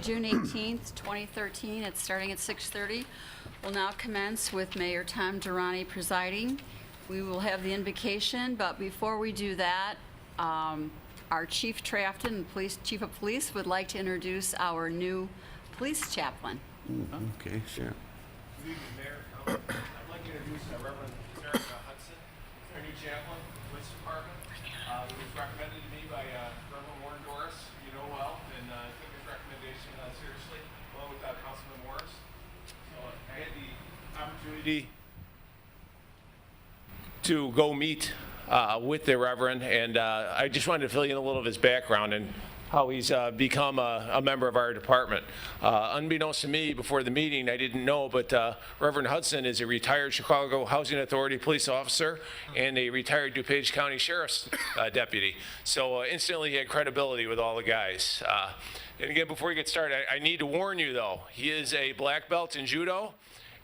June 18th, 2013. It's starting at 6:30. We'll now commence with Mayor Tom Durrani presiding. We will have the invocation, but before we do that, our Chief Trafton, Chief of Police, would like to introduce our new police chaplain. Okay, sure. Good evening, Mayor. I'd like to introduce Reverend Erica Hudson, our new chaplain, Police Department. It was recommended to me by Reverend Warren Doris, you know well, and took his recommendation seriously, along with Councilman Morris. So I had the opportunity to go meet with the Reverend, and I just wanted to fill you in a little of his background and how he's become a member of our department. Unbeknownst to me, before the meeting, I didn't know, but Reverend Hudson is a retired Chicago Housing Authority police officer and a retired DuPage County Sheriff's deputy. So instantly he had credibility with all the guys. And again, before we get started, I need to warn you though, he is a black belt in judo,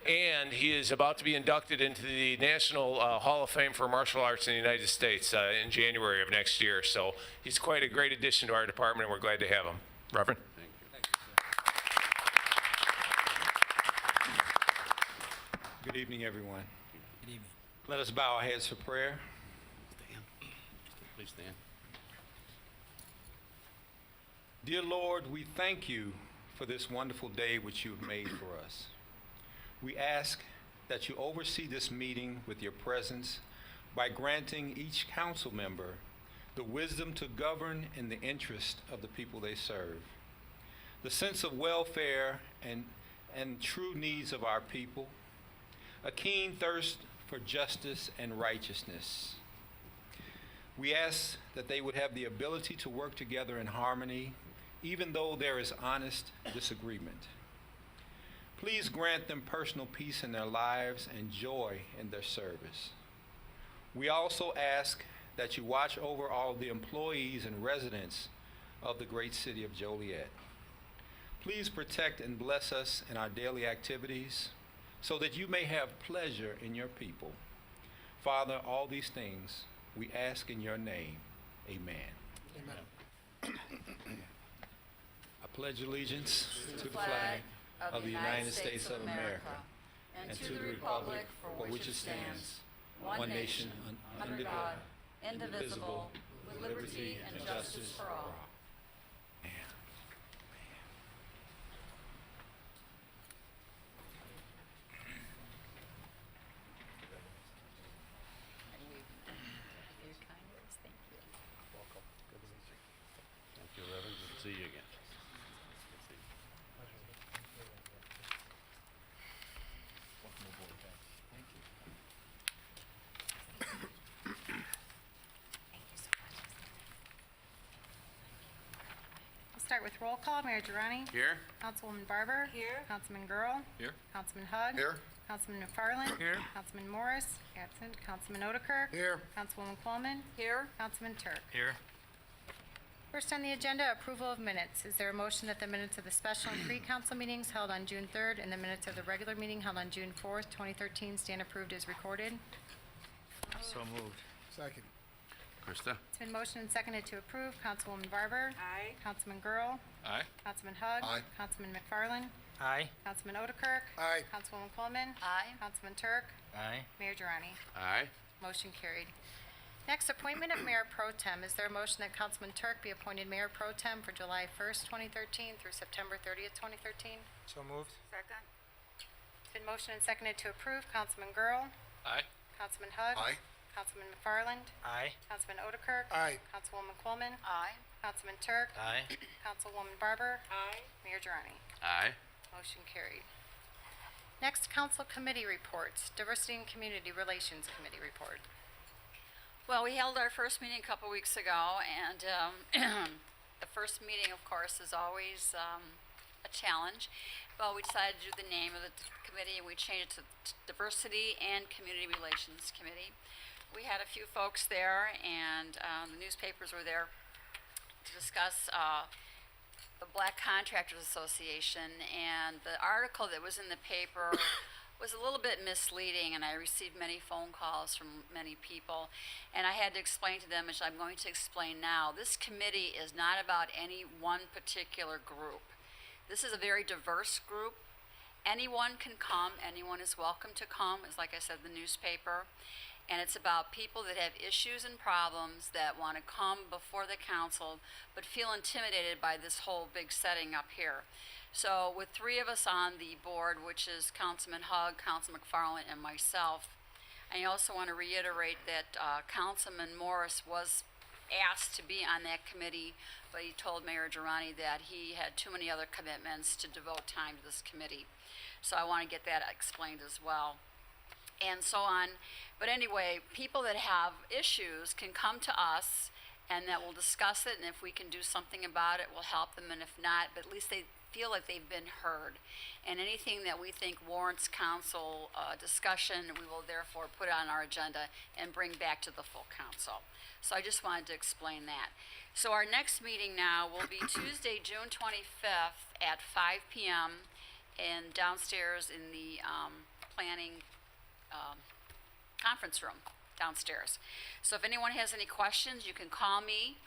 and he is about to be inducted into the National Hall of Fame for Martial Arts in the United States in January of next year. So he's quite a great addition to our department, and we're glad to have him. Reverend? Good evening, everyone. Good evening. Let us bow our heads for prayer. Stand. Please stand. Dear Lord, we thank you for this wonderful day which you have made for us. We ask that you oversee this meeting with your presence by granting each council member the wisdom to govern in the interest of the people they serve, the sense of welfare and true needs of our people, a keen thirst for justice and righteousness. We ask that they would have the ability to work together in harmony, even though there is honest disagreement. Please grant them personal peace in their lives and joy in their service. We also ask that you watch over all the employees and residents of the great city of Joliet. Please protect and bless us in our daily activities so that you may have pleasure in your people. Father, all these things we ask in your name. Amen. Amen. I pledge allegiance to the flag of the United States of America, and to the republic for which it stands, one nation, under God, indivisible, with liberty and justice for all. Thank you, Reverend. Good to see you again. Start with roll call. Mayor Durrani. Here? Councilwoman Barber. Here. Councilman Girl. Here. Councilman Hug. Here. Councilman McFarland. Here. Councilman Morris. Absent. Councilman Odekirk. Here. Councilwoman Coleman. Here. Councilman Turk. Here. First on the agenda, approval of minutes. Is there a motion that the minutes of the special and pre-council meetings held on June 3rd and the minutes of the regular meeting held on June 4th, 2013 stand approved as recorded? So moved. Second. Krista? It's been motioned and seconded to approve. Councilwoman Barber. Aye. Councilman Girl. Aye. Councilman Hug. Aye. Councilman McFarland. Aye. Councilman Odekirk. Aye. Councilwoman Coleman. Aye. Councilman Turk. Aye. Mayor Durrani. Aye. Motion carried. Next, appointment of Mayor Pro Tem. Is there a motion that Councilman Turk be appointed Mayor Pro Tem for July 1st, 2013 through September 30th, 2013? So moved. Second. It's been motioned and seconded to approve. Councilman Girl. Aye. Councilman Hug. Aye. Councilman McFarland. Aye. Councilman Odekirk. Aye. Councilwoman Coleman. Aye. Councilman Turk. Aye. Councilwoman Barber. Aye. Mayor Durrani. Aye. Motion carried. Next, council committee reports. Diversity and Community Relations Committee report. Well, we held our first meeting a couple weeks ago, and the first meeting, of course, is always a challenge. But we decided to do the name of the committee, and we changed it to Diversity and Community Relations Committee. We had a few folks there, and the newspapers were there to discuss the Black Contractors Association, and the article that was in the paper was a little bit misleading, and I received many phone calls from many people, and I had to explain to them, as I'm going to explain now, this committee is not about any one particular group. This is a very diverse group. Anyone can come, anyone is welcome to come, as like I said, the newspaper. And it's about people that have issues and problems that want to come before the council, but feel intimidated by this whole big setting up here. So with 3 of us on the board, which is Councilman Hug, Councilman McFarland, and myself, I also want to reiterate that Councilman Morris was asked to be on that committee, but he told Mayor Girani that he had too many other commitments to devote time to this committee. So I want to get that explained as well, and so on. But anyway, people that have issues can come to us, and that we'll discuss it, and if we can do something about it, we'll help them, and if not, but at least they feel like they've been heard. And anything that we think warrants council discussion, we will therefore put on our agenda and bring back to the full council. So I just wanted to explain that. So our next meeting now will be Tuesday, June 25th at 5 p.m. and downstairs in the planning conference room downstairs. So if anyone has any questions, you can call me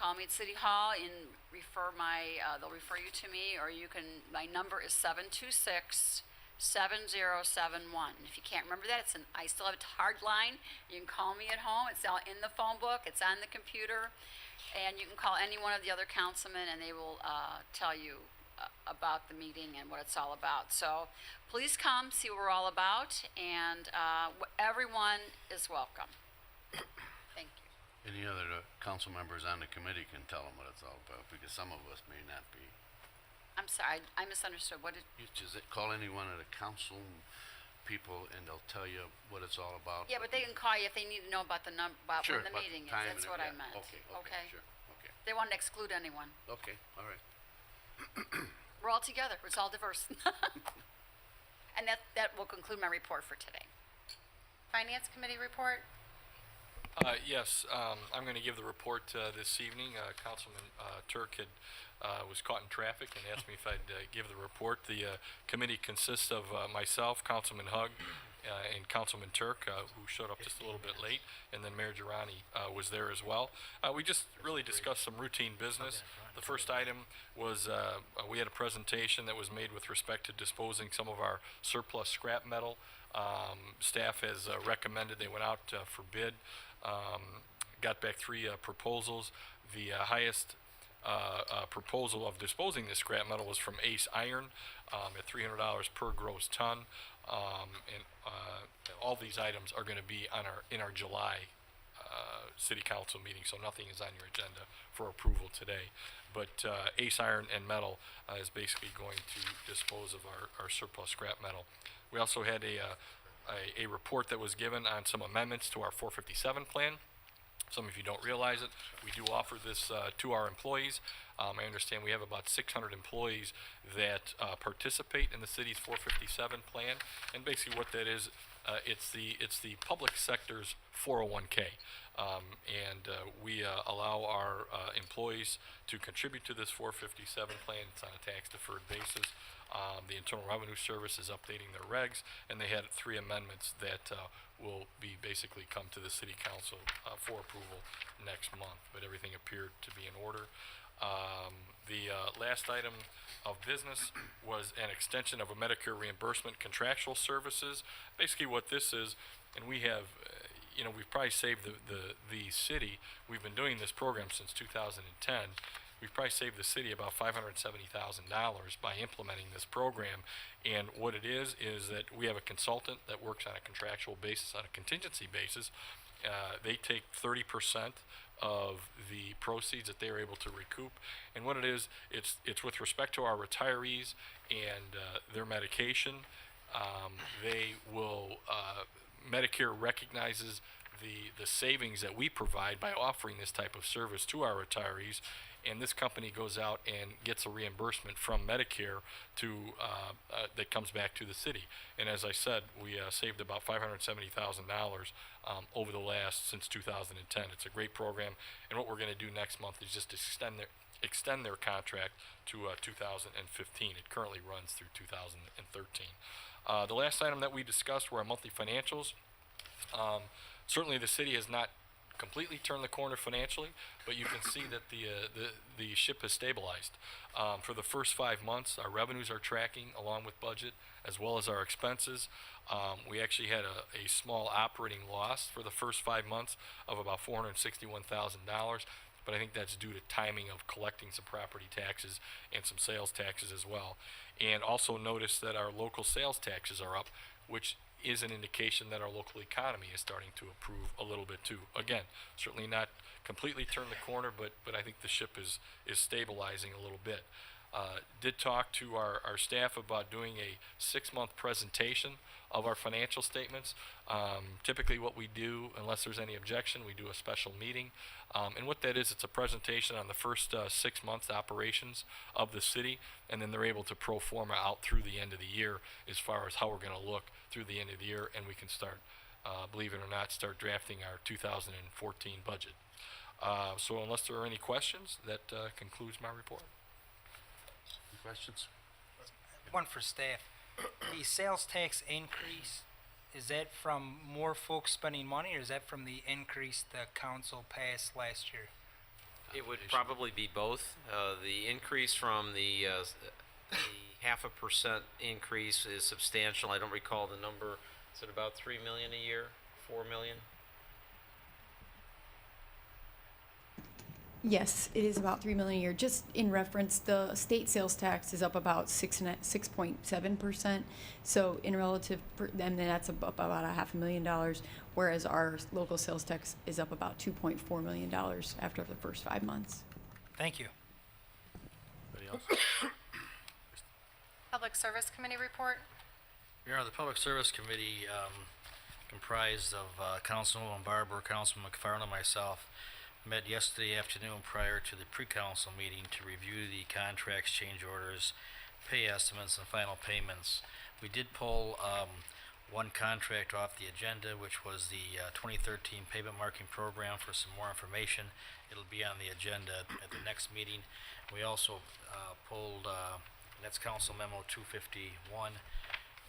at City Hall and they'll refer you to me, or my number is 726-7071. If you can't remember that, I still have a hard line. You can call me at home. It's all in the phone book. It's on the computer. And you can call any one of the other councilmen and they will tell you about the meeting and what it's all about. So please come, see what we're all about, and everyone is welcome. Thank you. Any other council members on the committee can tell them what it's all about, because some of us may not be. I'm sorry, I misunderstood. What did, You just call any one of the council people and they'll tell you what it's all about. yeah, but they can call you if they need to know about about Sure, when the about meeting is. time That's and what I yeah, meant. Okay, sure, okay, They want to exclude anyone. okay, all right. We're all together. It's all diverse. And that will conclude my report for today. Finance Committee report. Yes, I'm going to give the report this evening. Councilman Turk was caught in traffic and asked me if I'd give the report. The committee consists of myself, Councilman Hug, and Councilman Turk, who showed up just a little bit late, and then Mayor Girani was there as well. We just really discussed some routine business. The first item was we had a presentation that was made with respect to disposing some of our surplus scrap metal. Staff has recommended, they went out for bid, got back 3 proposals. The highest proposal of disposing this scrap metal was from Ace Iron at $300 per gross ton. And all these items are going to be on in our July city council meeting, so nothing is on your agenda for approval today. But Ace Iron and Metal is basically going to dispose of our surplus scrap metal. We also had a report that was given on some amendments to our 457 plan. Some of you don't realize it. We do offer this to our employees. I understand we have about 600 employees that participate in the city's 457 plan, and basically what that is, it's the public sector's 401k, and we allow our employees to contribute to this 457 plan. It's on a tax-deferred basis. The Internal Revenue Service is updating their regs, and they had 3 amendments that will be basically come to the City Council for approval next month, but everything appeared to be in order. The last item of business was an extension of a Medicare reimbursement contractual services. Basically what this is, and we have, we've probably saved the city, we've been doing this program since 2010, we've probably saved the city about $570,000 by implementing this program. And what it is that we have a consultant that works on a contractual basis, on a contingency basis. They take 30% of the proceeds that they're able to recoup. And what it is, it's with respect to our retirees and their medication. They will, Medicare recognizes the savings that we provide by offering this type of service to our retirees, and this company goes out and gets a reimbursement from Medicare to that comes back to the city. And as I said, we saved about $570,000 over the last since 2010. It's a great program, and what we're going to do next month is just extend their contract to 2015. It currently runs through 2013. The last item that we discussed were our monthly financials. Certainly the city has not completely turned the corner financially, but you can see that the ship has stabilized. For the first 5 months, our revenues are tracking along with budget as well as our expenses. We actually had a small operating loss for the first 5 months of about $461,000, but I think that's due to timing of collecting some property taxes and some sales taxes as well. And also notice that our local sales taxes are up, which is an indication that our local economy is starting to improve a little bit too. Again, certainly not completely turned the corner, but I think the ship is stabilizing a little bit. Did talk to our staff about doing a 6-month presentation of our financial statements. Typically what we do, unless there's any objection, we do a special meeting. And what that is, it's a presentation on the first 6 months operations of the city, and then they're able to pro forma out through the end of the year as far as how we're going to look through the end of the year, and we can start, believe it or not, start drafting our 2014 budget. So unless there are any questions, that concludes my report. Any questions? One for staff. The sales tax increase, is that from more folks spending money, or is that from the increase the council passed last year? It would probably be both. The increase from the 0.5% increase is substantial. I don't recall the number. Is it about $3 million a year? $4 million? Yes, it is about $3 million a year. Just in reference, the state sales tax is up about 6.7%. So in relative, and that's up about $500,000, whereas our local sales tax is up about $2.4 million after the first 5 months. Thank you. Anybody else? Public Service Committee report. Your Honor, the Public Service Committee, comprised of Councilwoman Barber, Councilman McFarland, and myself, met yesterday afternoon prior to the pre-council meeting to review the contracts, change orders, pay estimates, and final payments. We did pull one contract off the agenda, which was the 2013 pavement marking program, for some more information. It'll be on the agenda at the next meeting. We also pulled, that's Council Memo 251,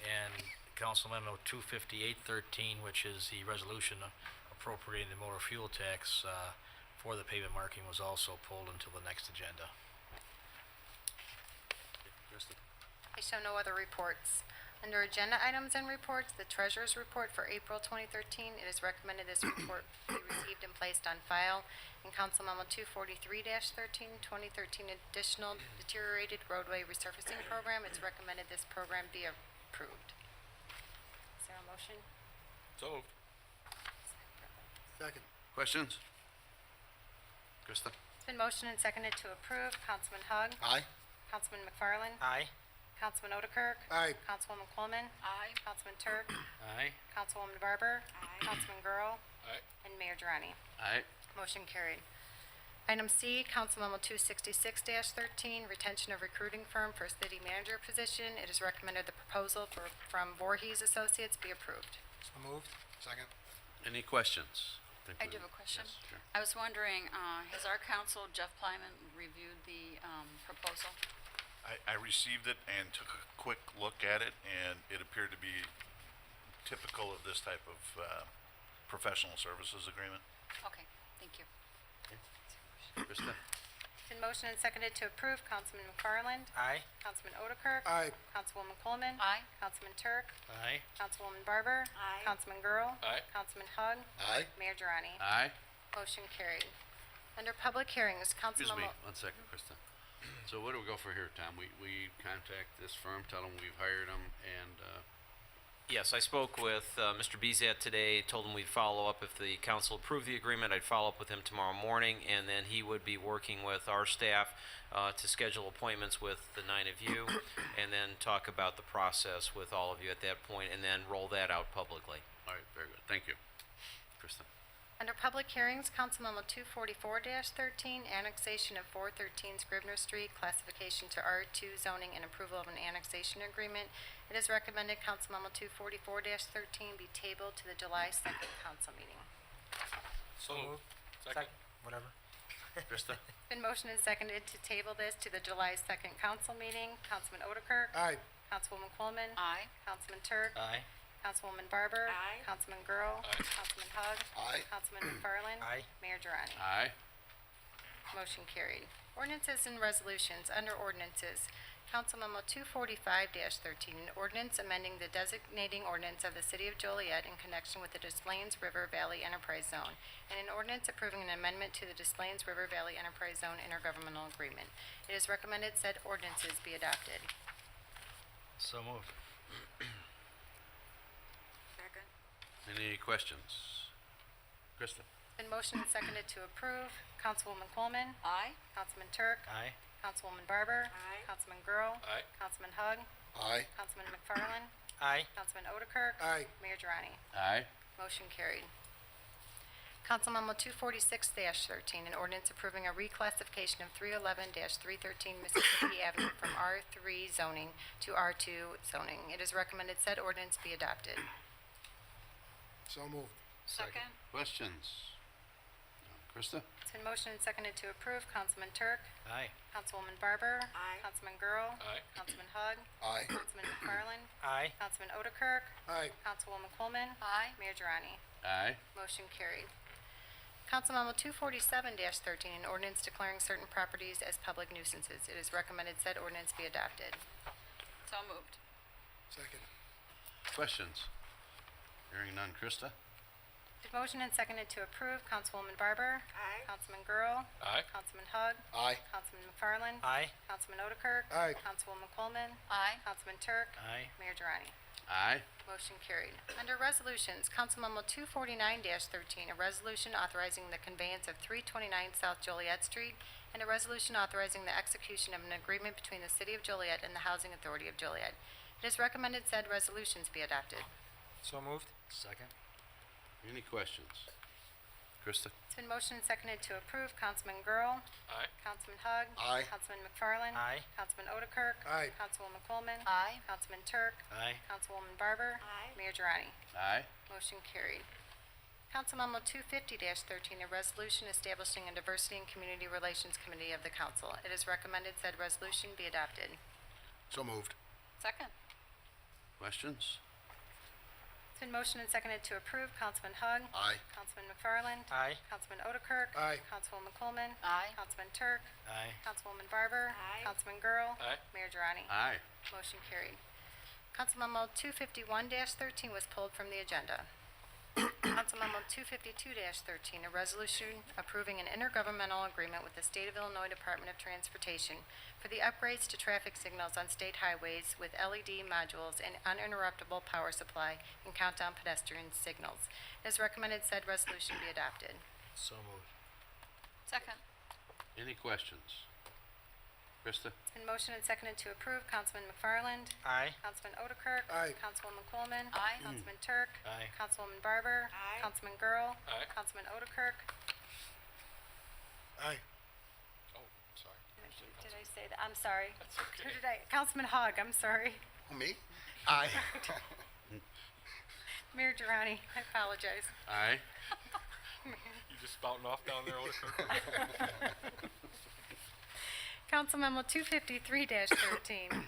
and Council Memo 25813, which is the resolution appropriating the motor fuel tax for the pavement marking, was also pulled until the next agenda. Kristen? I show no other reports. Under agenda items and reports, the treasurer's report for April 2013, it is recommended this report be received and placed on file. In Council Memo 243-13, 2013 additional deteriorated roadway resurfacing program, it's recommended this program be approved. Is there a motion? So moved. Second. Questions? Krista? It's been motioned and seconded to approve. Councilman Hug? Aye. Councilman McFarland? Aye. Councilman Otterkirk? Aye. Councilwoman Coleman? Aye. Councilman Turk? Aye. Councilwoman Barber? Aye. Councilman Girl? Aye. And Mayor Durrani. Aye. Motion carried. Item C, Council Memo 266-13, retention of recruiting firm for city manager position. It is recommended the proposal from Voorhees Associates be approved. So moved. Second. Any questions? I do have a question. Yes, sure. I was wondering, has our counsel, Jeff Plyman, reviewed the proposal? I received it and took a quick look at it, and it appeared to be typical of this type of professional services agreement. Okay, thank you. Krista? Been motioned and seconded to approve. Councilman McFarland? Aye. Councilman Otterkirk? Aye. Councilwoman Coleman? Aye. Councilman Turk? Aye. Councilwoman Barber? Aye. Councilman Girl? Aye. Councilman Hug? Aye. Mayor Durrani. Aye. Motion carried. Under public hearings, Council Excuse me, Memo... 1 second, Krista. So what do we go for here, Tom? We contact this firm, tell them we've hired them, and, Yes, I spoke with Mr. Bezat today, told him we'd follow up if the council approved the agreement. I'd follow up with him tomorrow morning, and then he would be working with our staff to schedule appointments with the 9 of you, and then talk about the process with all of you at that point, and then roll that out publicly. all right, very good. Thank you. Krista? Under public hearings, Council Memo 244-13, annexation of 413 Scribner Street, classification to R2 zoning and approval of an annexation agreement. It is recommended Council Memo 244-13 be tabled to the July 2nd council meeting. So moved. Second. Whatever. Krista? Been motioned and seconded to table this to the July 2nd council meeting. Councilman Otterkirk? Aye. Councilwoman Coleman? Aye. Councilman Turk? Aye. Councilwoman Barber. Aye. Councilman Girl. Aye. Councilman Hug. Aye. Councilman McFarland. Aye. Mayor Durrani. Aye. Motion carried. Ordinances and resolutions. Under ordinances, Council Memo 245-13, an ordinance amending the designating ordinance of the City of Joliet in connection with the Des Plaines River Valley Enterprise Zone, and an ordinance approving an amendment to the Des Plaines River Valley Enterprise Zone intergovernmental agreement. It is recommended said ordinances be adopted. So moved. Second. Any questions? Krista? Been motioned and seconded to approve. Councilwoman Coleman. Aye. Councilman Turk. Aye. Councilwoman Barber. Aye. Councilman Girl. Aye. Councilman Hug. Aye. Councilman McFarland. Aye. Councilman Otterkirk. Aye. Mayor Durrani. Aye. Motion carried. Council Memo 246-13, an ordinance approving a reclassification of 311-313 Mississippi Avenue from R3 zoning to R2 zoning. It is recommended said ordinance be adopted. So moved. Second. Questions? Krista? It's been motioned and seconded to approve. Councilman Turk. Aye. Councilwoman Barber. Aye. Councilman Girl. Aye. Councilman Hug. Aye. Councilman McFarland. Aye. Councilman Otterkirk. Aye. Councilwoman Coleman. Aye. Mayor Durrani. Aye. Motion carried. Council Memo 247-13, an ordinance declaring certain properties as public nuisances. It is recommended said ordinance be adopted. So moved. Second. Questions? Hearing none. Krista? Been motioned and seconded to approve. Councilwoman Barber. Aye. Councilman Girl. Aye. Councilman Hug. Aye. Councilman McFarland. Aye. Councilman Otterkirk. Aye. Councilwoman Coleman. Aye. Councilman Turk. Aye. Mayor Durrani. Aye. Motion carried. Under Resolutions, Council Memo 249-13, a resolution authorizing the conveyance of 329 South Joliet Street, and a resolution authorizing the execution of an agreement between the City of Joliet and the Housing Authority of Joliet. It is recommended said resolutions be adopted. So moved. Second. Any questions? Krista? It's been motioned and seconded to approve. Councilman Girl. Aye. Councilman Hug. Aye. Councilman McFarland. Aye. Councilman Otterkirk. Aye. Councilwoman Coleman. Aye. Councilman Turk. Aye. Councilwoman Barber. Aye. Mayor Durrani. Aye. Motion carried. Council Memo 250-13, a resolution establishing a Diversity and Community Relations Committee of the Council. It is recommended said resolution be adopted. So moved. Second. Questions? It's been motioned and seconded to approve. Councilman Hug. Aye. Councilman McFarland. Aye. Councilman Otterkirk. Aye. Councilwoman Coleman. Aye. Councilman Turk. Aye. Councilwoman Barber. Aye. Councilman Girl. Aye. Mayor Durrani. Aye. Motion carried. Council Memo 251-13 was pulled from the agenda. Council Memo 252-13, a resolution approving an intergovernmental agreement with the State of Illinois Department of Transportation for the upgrades to traffic signals on state highways with LED modules and uninterruptible power supply and countdown pedestrian signals. It is recommended said resolution be adopted. So moved. Second. Any questions? Krista? It's been motioned and seconded to approve. Councilman McFarland. Aye. Councilman Otterkirk. Aye. Councilwoman Coleman. Aye. Councilman Turk. Aye. Councilwoman Barber. Aye. Councilman Girl. Aye. Councilman Otterkirk. Aye. Oh, sorry. Did I say that? I'm sorry. That's Who okay. did I? Councilman Hogg, I'm sorry. Oh, me? Aye. Mayor Durrani, I apologize. Aye. You just spouting off down there, Otterkirk? Council Memo 253-13,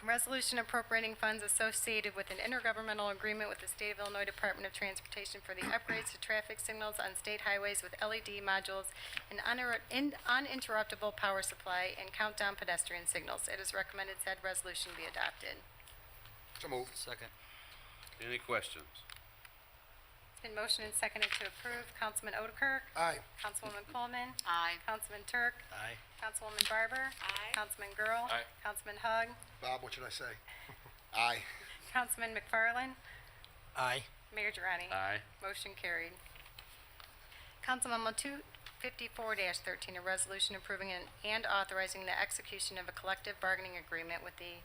resolution appropriating funds associated with an intergovernmental agreement with the State of Illinois Department of Transportation for the upgrades to traffic signals on state highways with LED modules and uninterruptible power supply and countdown pedestrian signals. It is recommended said resolution be adopted. So moved. Second. Any questions? It's been motioned and seconded to approve. Councilman Otterkirk. Aye. Councilwoman Coleman. Aye. Councilman Turk. Aye. Councilwoman Barber. Aye. Councilman Girl. Aye. Councilman Hugg. Bob, what should I say? Aye. Councilman McFarland. Aye. Mayor Durrani. Aye. Motion carried. Council Memo 254-13, a resolution approving and authorizing the execution of a collective bargaining agreement with the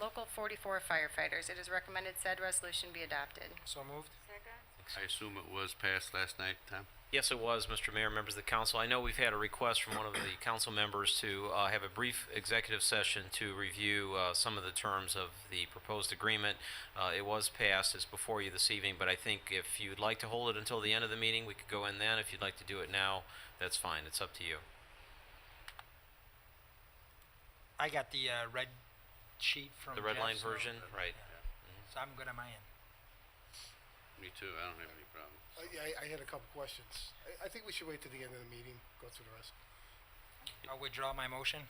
local 44 firefighters. It is recommended said resolution be adopted. So moved. Second. I assume it was passed last night, Tom? Yes, it was, Mr. Mayor, members of the council. I know we've had a request from one of the council members to have a brief executive session to review some of the terms of the proposed agreement. It was passed, it's before you this evening, but I think if you'd like to hold it until the end of the meeting, we could go in then. If you'd like to do it now, that's fine. It's up to you. I got the red sheet from The red Jeff, line so- version, right. So I'm good on my end. Me too, I don't have any problem. I had a couple questions. I think we should wait till the end of the meeting, go through the rest. I'll withdraw my motion.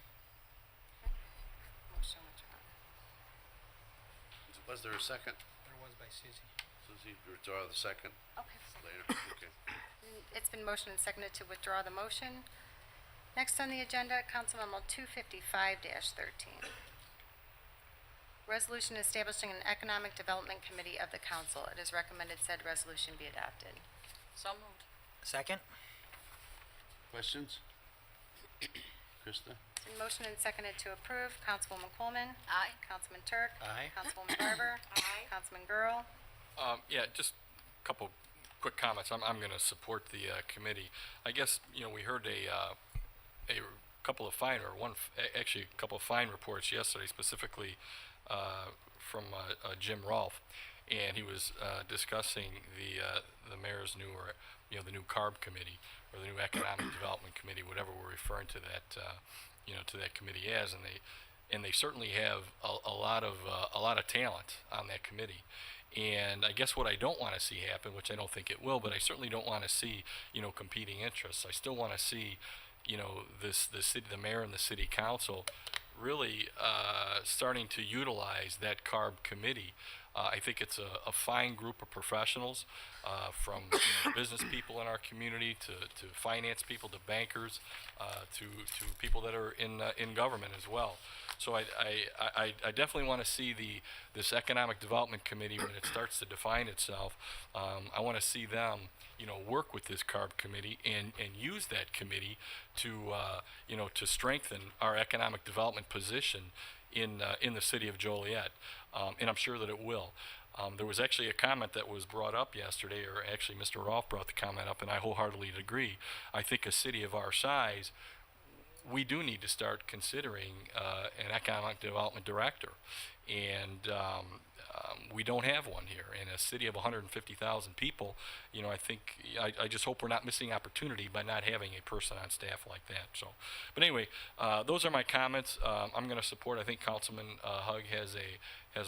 Motion withdrawn. Was there a second? There was by Susie. Suzie, withdraw the second Okay. later? Okay. It's been motioned and seconded to withdraw the motion. Next on the agenda, Council Memo 255-13. Resolution establishing an Economic Development Committee of the Council. It is recommended said resolution be adopted. So moved. Second? Questions? Krista? It's been motioned and seconded to approve. Councilwoman Coleman. Aye. Councilman Turk. Aye. Councilwoman Barber. Aye. Councilman Girl. Yeah, just a couple quick comments. I'm going to support the committee. I guess, we heard a couple of fine, or actually a couple of fine reports yesterday, specifically from Jim Rolfe, and he was discussing the mayor's new, or the new CARB committee, or the new Economic Development Committee, whatever we're referring to that, to that committee as, and they certainly have a lot of talent on that committee. And I guess what I don't want to see happen, which I don't think it will, but I certainly don't want to see, competing interests. I still want to see, the mayor and the city council really starting to utilize that CARB committee. I think it's a fine group of professionals, from business people in our community to finance people, to bankers, to people that are in government as well. So I definitely want to see this Economic Development Committee, when it starts to define itself. I want to see them, work with this CARB committee and use that committee to to strengthen our economic development position in the city of Joliet, and I'm sure that it will. There was actually a comment that was brought up yesterday, or actually Mr. Rolfe brought the comment up, and I wholeheartedly agree. I think a city of our size, we do need to start considering an economic development director, and we don't have one here. In a city of 150,000 people, I just hope we're not missing opportunity by not having a person on staff like that. So, but anyway, those are my comments. I'm going to support. I think Councilman Hug has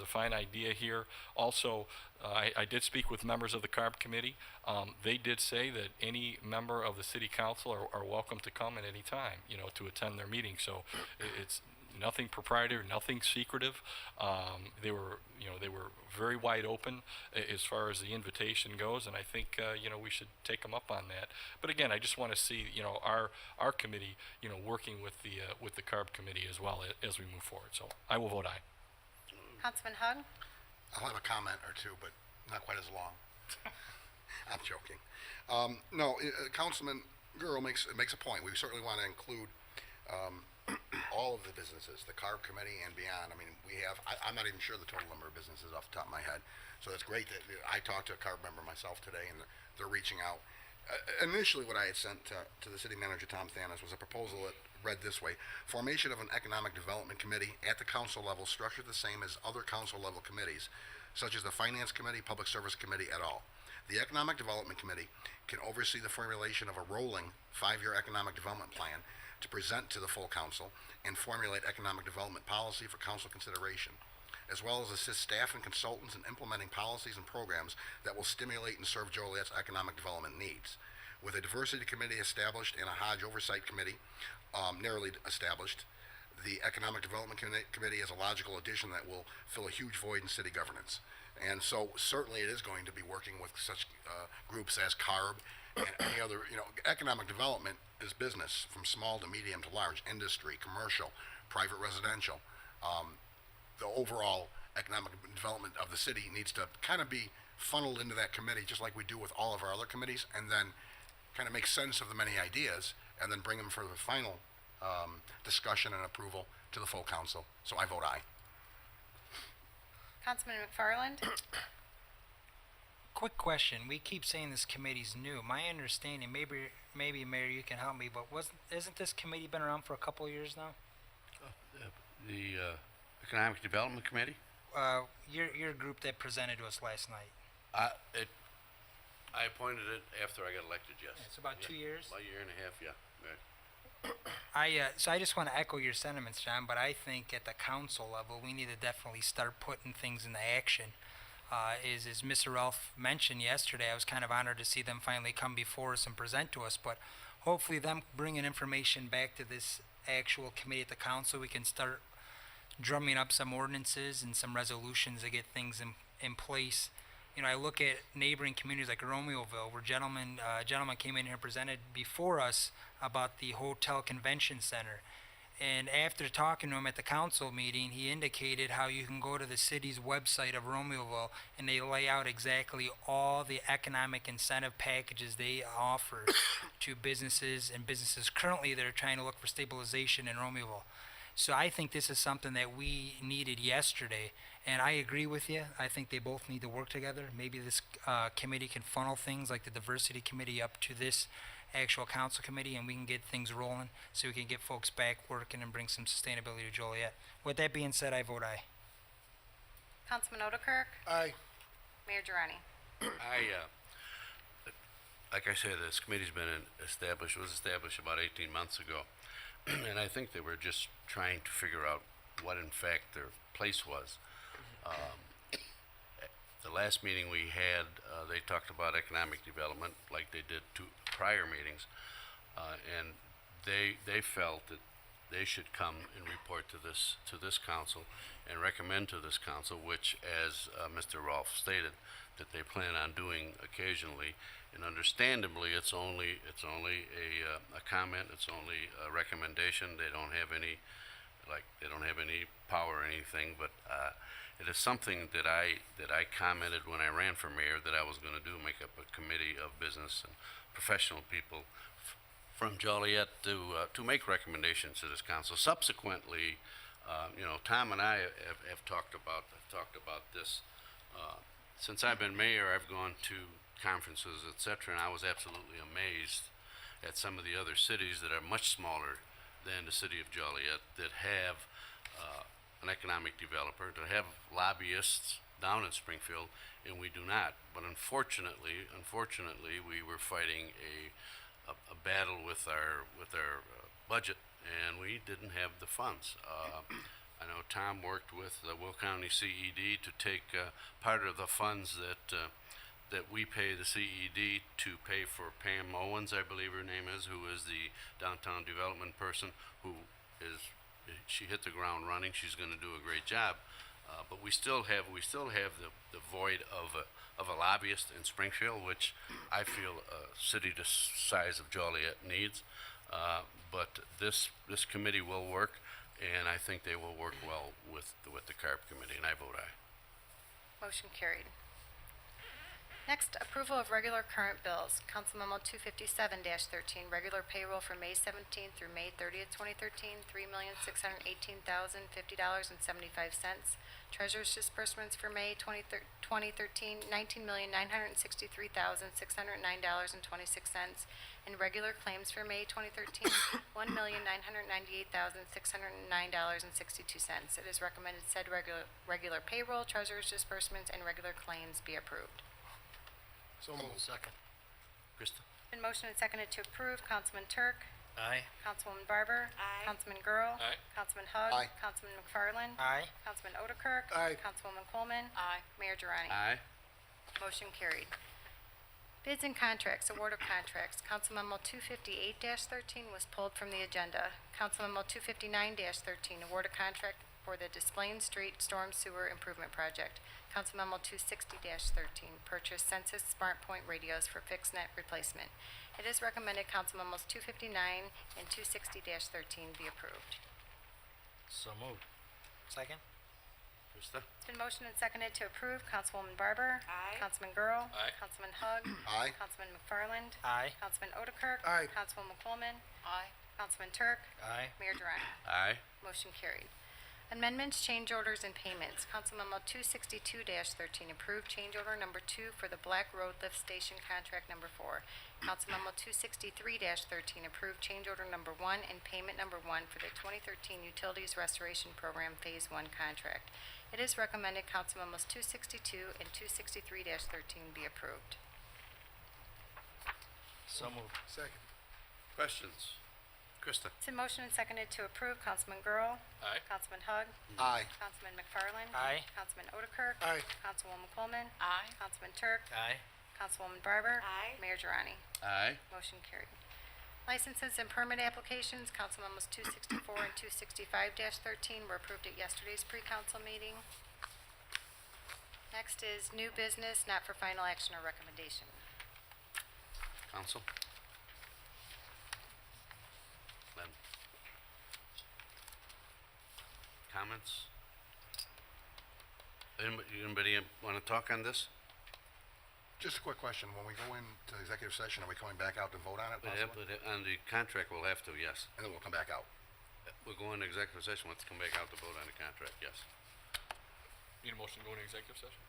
a fine idea here. Also, I did speak with members of the CARB committee. They did say that any member of the city council are welcome to come at any time, to attend their meeting. So it's nothing proprietary, nothing secretive. They were very wide open as far as the invitation goes, and I think we should take them up on that. But again, I just want to see our committee working with the CARB committee as well as we move forward. So I will vote aye. Councilman Hug. I'll have a comment or two, but not quite as long. I'm joking. No, Councilman Girl makes a point. We certainly want to include all of the businesses, the CARB committee and beyond. I mean, I'm not even sure the total number of businesses off the top of my head. So it's great that I talked to a CARB member myself today, and they're reaching out. Initially, what I had sent to the city manager, Tom Thanos, was a proposal that read this way: formation of an economic development committee at the council level, structured the same as other council level committees, such as the finance committee, public service committee, et al. The economic development committee can oversee the formulation of a rolling 5-year economic development plan to present to the full council and formulate economic development policy for council consideration, as well as assist staff and consultants in implementing policies and programs that will stimulate and serve Joliet's economic development needs. With a diversity committee established and a Hodge oversight committee narrowly established, the Economic Development Committee is a logical addition that will fill a huge void in city governance. And so certainly it is going to be working with such groups as CARB and any other, economic development is business from small to medium to large, industry, commercial, private residential. The overall economic development of the city needs to kind of be funneled into that committee, just like we do with all of our other committees, and then kind of make sense of the many ideas and then bring them for the final discussion and approval to the full council. So I vote aye. Councilman McFarland. Quick question. We keep saying this committee's new. My understanding, maybe Mayor, you can help me, but isn't this committee been around for a couple of years now? The Economic Development Committee? Your group that presented to us last night. I appointed it after I got elected, yes. It's about 2 years? About a year and a half, yeah. Right. So I just want to echo your sentiments, John, but I think at the council level, we need to definitely start putting things into action. is, as Mr. Ralph mentioned yesterday, I was kind of honored to see them finally come before us and present to us, but hopefully them bringing information back to this actual committee at the council, we can start drumming up some ordinances and some resolutions to get things in place. You know, I look at neighboring communities like Romeoville, where a gentleman came in here and presented before us about the hotel convention center. And after talking to him at the council meeting, he indicated how you can go to the city's website of Romeoville and they lay out exactly all the economic incentive packages they offer to businesses and businesses currently that are trying to look for stabilization in Romeoville. So I think this is something that we needed yesterday, and I agree with you. I think they both need to work together. Maybe this committee can funnel things like the diversity committee up to this actual council committee, and we can get things rolling so we can get folks back working and bring some sustainability to Joliet. With that being said, I vote aye. Councilman Otterkirk? Aye. Mayor Durrani? Like I said, this committee's been was established about 18 months ago. And I think they were just trying to figure out what in fact their place was. The last meeting we had, they talked about economic development like they did two prior meetings. And they felt that they should come and report to this council and recommend to this council, which, as Mr. Rolfe stated, that they plan on doing occasionally. And understandably, it's only a comment. It's only a recommendation. They don't have any power or anything. But it is something that I commented when I ran for mayor that I was going to do: make up a committee of business and professional people from Joliet to make recommendations to this council. Subsequently, Tom and I have talked about this. Since I've been mayor, I've gone to conferences, etc., and I was absolutely amazed at some of the other cities that are much smaller than the city of Joliet that have an economic developer, that have lobbyists down in Springfield, and we do not. But unfortunately, we were fighting a battle with our budget, and we didn't have the funds. I know Tom worked with the Will County CED to take part of the funds that we pay the CED to pay for Pam Owens, I believe her name is, who is the downtown development person, she hit the ground running. She's going to do a great job. But we still have the void of a lobbyist in Springfield, which I feel a city the size of Joliet needs. But this committee will work, and I think they will work well with the CARB committee, and I vote aye. Motion carried. Next, approval of regular current bills. Council Memo 257-13, regular payroll for May 17th through May 30th, 2013, $3,618,050.75. Treasurer's disbursements for May 2013, $19,963,609.26. And regular claims for May 2013, $1,998,609.62. It is recommended said regular payroll, treasurer's disbursements, and regular claims be approved. So moved. Second. Krista? Been motioned and seconded to approve. Councilman Turk. Aye. Councilwoman Barber. Aye. Councilman Girl. Aye. Councilman Hugg. Aye. Councilman McFarland. Aye. Councilman Otterkirk. Aye. Councilwoman Coleman. Aye. Mayor Durrani. Aye. Motion carried. Bids and contracts, award of contracts. Council Memo 258-13 was pulled from the agenda. Council Memo 259-13, award a contract for the Desplain Street Storm Sewer Improvement Project. Council Memo 260-13, purchase Census Smart Point radios for fixed net replacement. It is recommended Council Memos 259 and 260-13 be approved. So moved. Second. Krista? It's been motioned and seconded to approve. Councilwoman Barber. Aye. Councilman Girl. Aye. Councilman Hugg. Aye. Councilman McFarland. Aye. Councilman Otterkirk. Aye. Councilwoman Coleman. Aye. Councilman Turk. Aye. Mayor Durrani. Aye. Motion carried. Amendments, change orders, and payments. Council Memo 262-13, approved change order number 2 for the Black Road Lift Station contract number 4. Council Memo 263-13, approved change order number 1 and payment number 1 for the 2013 Utilities Restoration Program Phase 1 contract. It is recommended Council Memos 262 and 263-13 be approved. So moved. Second. Questions? Krista? It's been motioned and seconded to approve. Councilman Girl. Aye. Councilman Hug. Aye. Councilman McFarland. Aye. Councilman Otterkirk. Aye. Councilwoman Coleman. Aye. Councilman Turk. Aye. Councilwoman Barber. Aye. Mayor Girani. Aye. Motion carried. Licenses and permit applications, Council Memos 264 and 265-13 were approved at yesterday's pre-council meeting. Next is new business, not for final action or recommendation. Council? Comments? Anybody want to talk on this? Just a quick question. When we go into executive session, are we coming back out to vote on it possibly? On the contract, we'll have to, yes. And then we'll come back out. We'll go into executive session, let's come back out to vote on the contract, yes. Need a motion to go into executive session?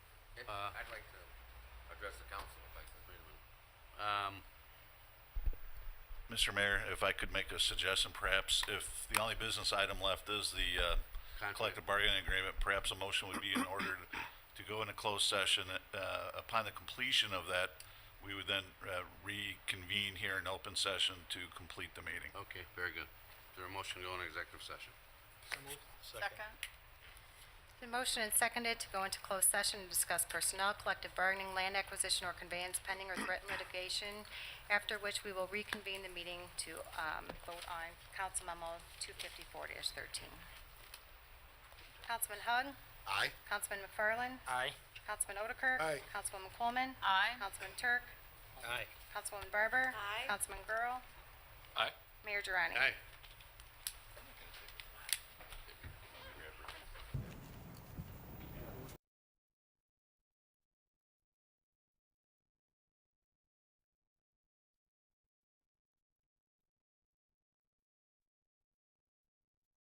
I'd like to address the council if I could. Wait a minute. Mr. Mayor, if I could make a suggestion, perhaps if the only business item left is the collective bargaining agreement, perhaps a motion would be in order to go into closed session. Upon the completion of that, we would then reconvene here in open session to complete the meeting. Okay, very good. Is there a motion to go into executive session? Second. The motion and seconded to go into closed session to discuss personnel, collective bargaining, land acquisition or conveyance pending or threatened litigation, after which we will reconvene the meeting to vote on Council Memo 254-13. Councilman Hug. Aye. Councilman McFarland. Aye. Councilman Otterkirk. Aye. Councilwoman Coleman. Aye. Councilman Turk. Aye. Councilwoman Barber. Aye. Councilman Girl. Aye. Mayor Girani. Aye.